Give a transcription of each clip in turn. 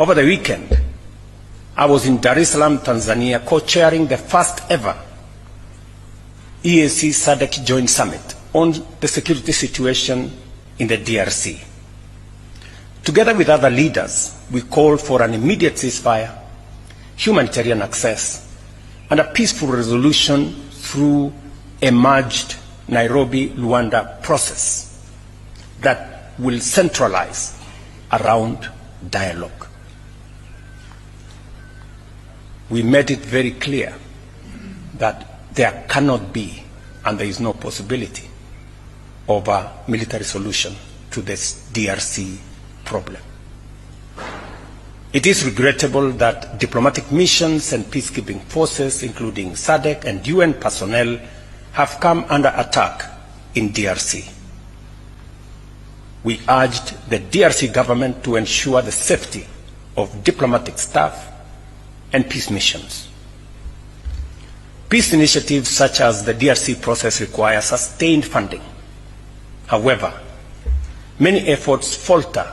Over the weekend, I was in Dar es Salaam, Tanzania, co-chairing the first ever Eac-Sadc Joint Summit on the security situation in the DRC. Together with other leaders, we called for an immediate ceasefire, humanitarian access, and a peaceful resolution through a merged Nairobi-Luanda process that will centralize around dialogue. We made it very clear that there cannot be, and there is no possibility, of a military solution to this DRC problem. It is regrettable that diplomatic missions and peacekeeping forces, including SADC and UN personnel, have come under attack in DRC. We urged the DRC government to ensure the safety of diplomatic staff and peace missions. Peace initiatives such as the DRC process require sustained funding. However, many efforts falter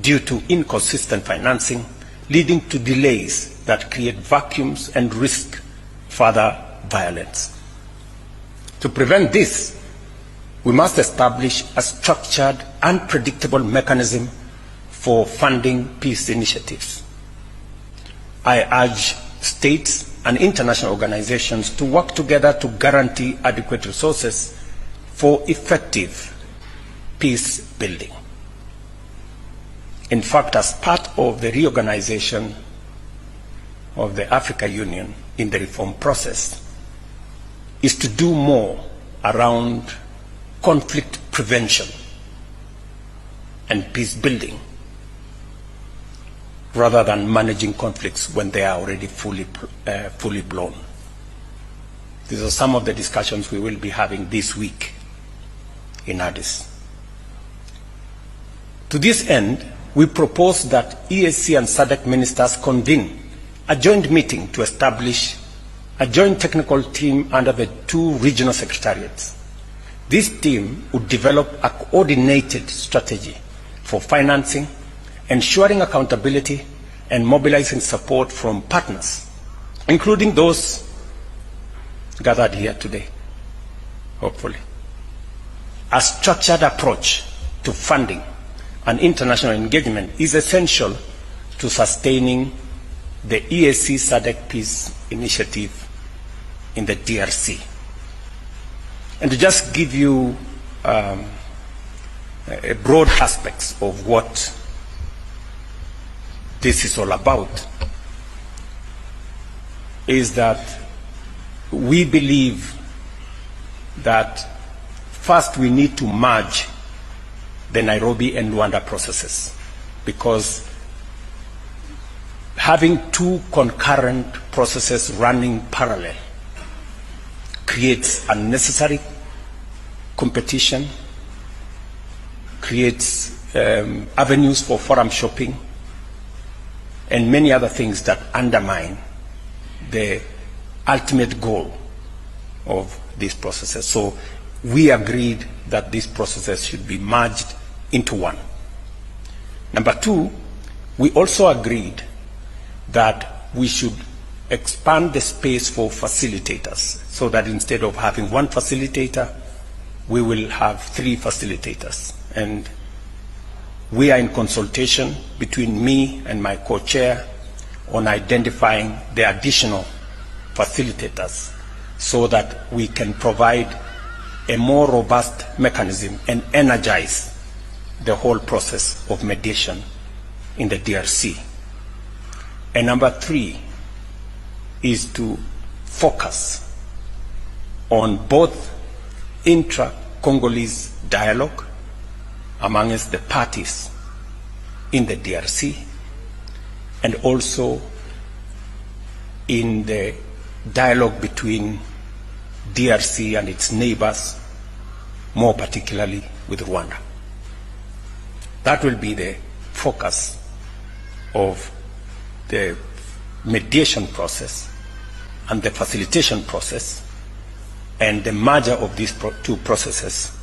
due to inconsistent financing, leading to delays that create vacuums and risk further violence. To prevent this, we must establish a structured and predictable mechanism for funding peace initiatives. I urge states and international organizations to work together to guarantee adequate resources for effective peace building. In fact, as part of the reorganization of the Africa Union in the reform process, is to do more around conflict prevention and peace building, rather than managing conflicts when they are already fully blown. These are some of the discussions we will be having this week in Addis. To this end, we propose that EAC and SADC ministers convene a joint meeting to establish a joint technical team under the two regional secretariats. This team would develop a coordinated strategy for financing, ensuring accountability, and mobilizing support from partners, including those gathered here today, hopefully. A structured approach to funding and international engagement is essential to sustaining the EAC-SADC Peace Initiative in the DRC. And to just give you broad aspects of what this is all about, is that we believe that first we need to merge the Nairobi and Luanda processes, because having two concurrent processes running parallel creates unnecessary competition, creates avenues for forum shopping, and many other things that undermine the ultimate goal of these processes. So we agreed that these processes should be merged into one. Number two, we also agreed that we should expand the space for facilitators, so that instead of having one facilitator, we will have 3 facilitators. And we are in consultation between me and my co-chair on identifying the additional facilitators so that we can provide a more robust mechanism and energize the whole process of mediation in the DRC. And number 3 is to focus on both intra-Congolese dialogue amongst the parties in the DRC, and also in the dialogue between DRC and its neighbors, more particularly with Rwanda. That will be the focus of the mediation process and the facilitation process, and the merger of these two processes.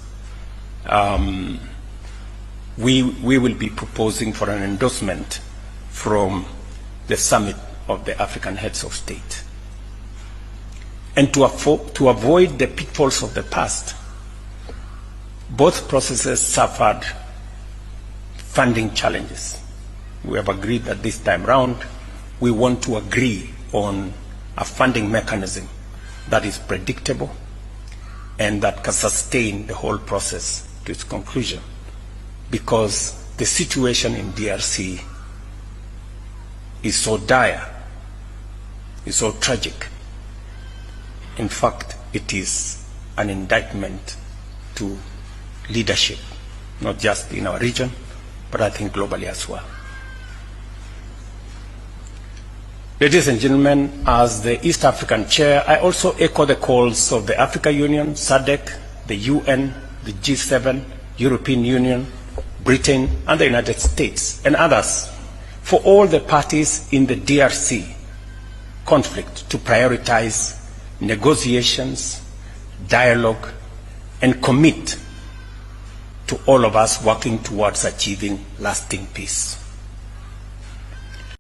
We will be proposing for an endorsement from the summit of the African heads of state. And to avoid the pitfalls of the past, both processes suffered funding challenges. We have agreed that this time round, we want to agree on a funding mechanism that is predictable and that can sustain the whole process to its conclusion, because the situation in DRC is so dire, is so tragic. In fact, it is an indictment to leadership, not just in our region, but I think globally as well. Ladies and gentlemen, as the East African Chair, I also echo the calls of the Africa Union, SADC, the UN, the G7, European Union, Britain, and the United States, and others, for all the parties in the DRC conflict to prioritize negotiations, dialogue, and commit to all of us working towards achieving lasting peace.